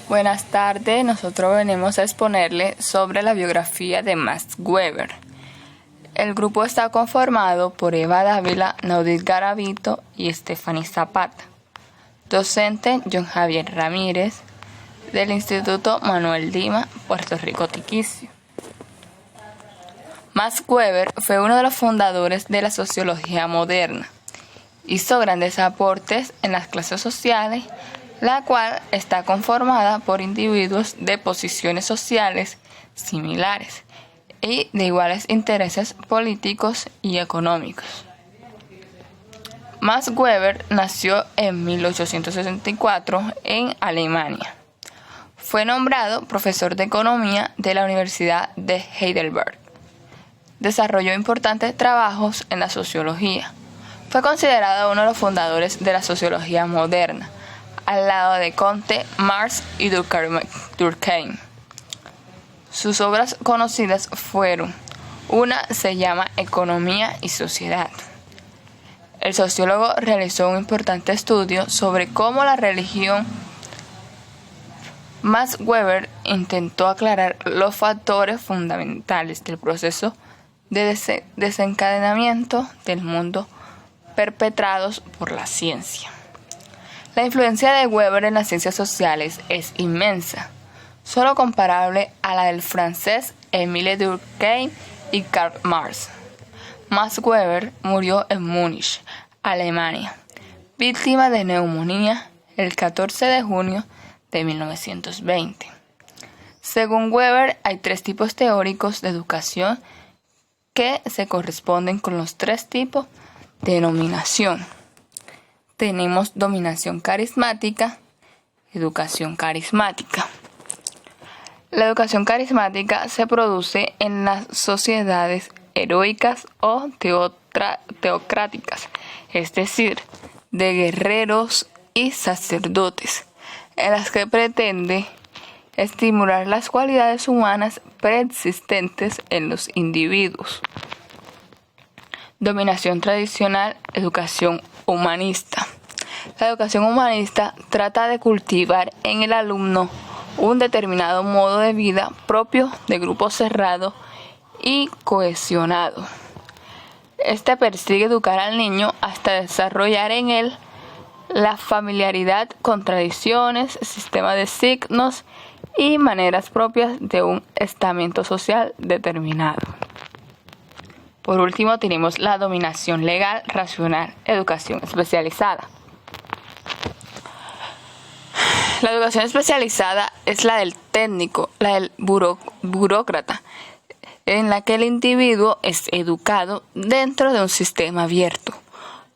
Buenas tardes, nosotros venimos a exponerle sobre la biografía de Max Weber. El grupo está conformado por Eva Dávila, Naudit Garavito y Stephanie Zapata. Docente John Javier Ramírez, del Instituto Manuel Lima, Puerto Rico Tiquicio. Max Weber fue uno de los fundadores de la sociología moderna. Hizo grandes aportes en las clases sociales, la cual está conformada por individuos de posiciones sociales similares y de iguales intereses políticos y económicos. Max Weber nació en 1864 en Alemania. Fue nombrado profesor de economía de la Universidad de Heidelberg. Desarrolló importantes trabajos en la sociología. Fue considerado uno de los fundadores de la sociología moderna, al lado de Comte, Marx y Durkheim. Sus obras conocidas fueron: una se llama Economía y Sociedad. El sociólogo realizó un importante estudio sobre cómo la religión. Max Weber intentó aclarar los factores fundamentales del proceso de desencadenamiento del mundo perpetrados por la ciencia. La influencia de Weber en las ciencias sociales es inmensa, solo comparable a la del francés Émile Durkheim y Karl Marx. Max Weber murió en Múnich, Alemania, víctima de neumonía el 14 de junio de 1920. Según Weber, hay tres tipos teóricos de educación que se corresponden con los tres tipos de dominación. Tenemos dominación carismática, educación carismática. La educación carismática se produce en las sociedades heroicas o teocráticas, es decir, de guerreros y sacerdotes, en las que pretende estimular las cualidades humanas preexistentes en los individuos. Dominación tradicional, educación humanista. La educación humanista trata de cultivar en el alumno un determinado modo de vida propio de grupo cerrado y cohesionado. Este persigue educar al niño hasta desarrollar en él la familiaridad con tradiciones, sistema de signos y maneras propias de un estamento social determinado. Por último, tenemos la dominación legal, racional, educación especializada. La educación especializada es la del técnico, la del burócrata, en la que el individuo es educado dentro de un sistema abierto,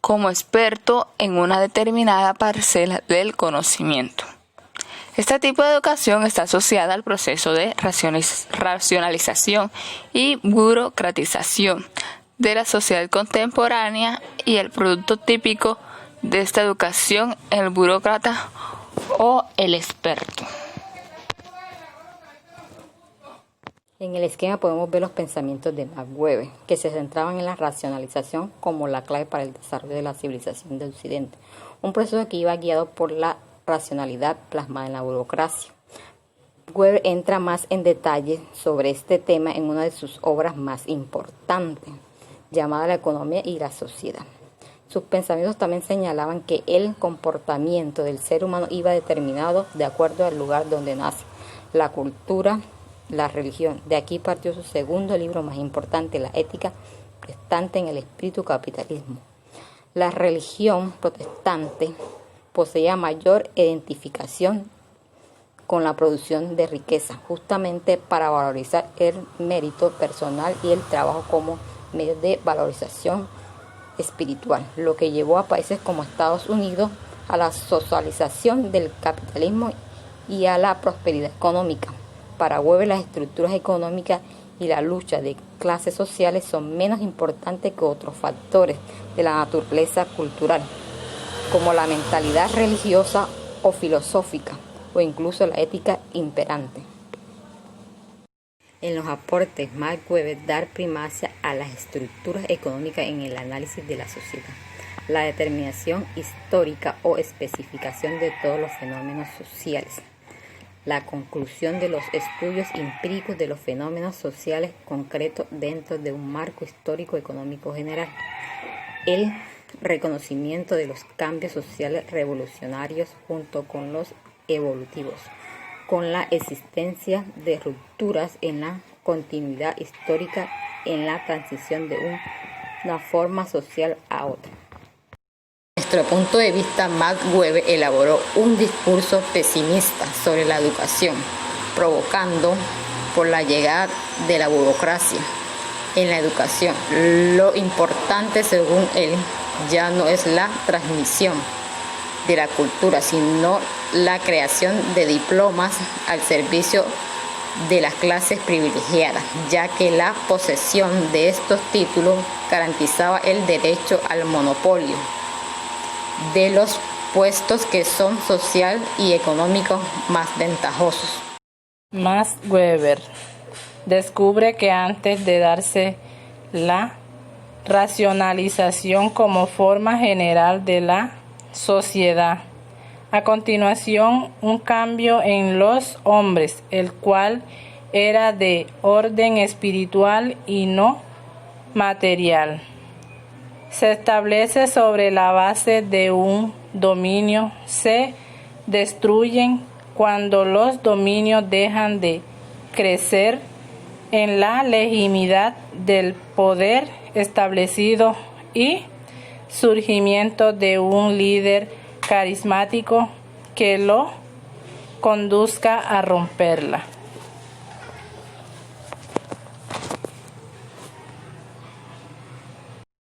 como experto en una determinada parcela del conocimiento. Este tipo de educación está asociada al proceso de racionalización y burocratización de la sociedad contemporánea, y el producto típico de esta educación, el burócrata o el experto. En el esquema podemos ver los pensamientos de Max Weber, que se centraban en la racionalización como la clave para el desarrollo de la civilización de Occidente, un proceso que iba guiado por la racionalidad plasmada en la burocracia. Weber entra más en detalle sobre este tema en una de sus obras más importantes, llamada La economía y la sociedad. Sus pensamientos también señalaban que el comportamiento del ser humano iba determinado de acuerdo al lugar donde nace, la cultura, la religión. De aquí partió su segundo libro más importante, La ética protestante en el espíritu capitalismo. La religión protestante poseía mayor identificación con la producción de riqueza, justamente para valorizar el mérito personal y el trabajo como medio de valorización espiritual, lo que llevó a países como Estados Unidos a la socialización del capitalismo y a la prosperidad económica. Para Weber, las estructuras económicas y la lucha de clases sociales son menos importantes que otros factores de la naturaleza cultural, como la mentalidad religiosa o filosófica, o incluso la ética imperante. En los aportes, Max Weber da primacia a las estructuras económicas en el análisis de la sociedad, la determinación histórica o especificación de todos los fenómenos sociales, la conclusión de los estudios empíricos de los fenómenos sociales concretos dentro de un marco histórico-económico general, el reconocimiento de los cambios sociales revolucionarios junto con los evolutivos, con la existencia de rupturas en la continuidad histórica en la transición de una forma social a otra. Desde nuestro punto de vista, Max Weber elaboró un discurso pesimista sobre la educación, provocando por la llegada de la burocracia en la educación. Lo importante, según él, ya no es la transmisión de la cultura, sino la creación de diplomas al servicio de las clases privilegiadas, ya que la posesión de estos títulos garantizaba el derecho al monopolio de los puestos que son social y económico más ventajosos. Max Weber descubre que antes de darse la racionalización como forma general de la sociedad, a continuación un cambio en los hombres, el cual era de orden espiritual y no material, se establece sobre la base de un dominio, se destruyen cuando los dominios dejan de crecer en la legitimidad del poder establecido y surgimiento de un líder carismático que lo conduzca a romperla.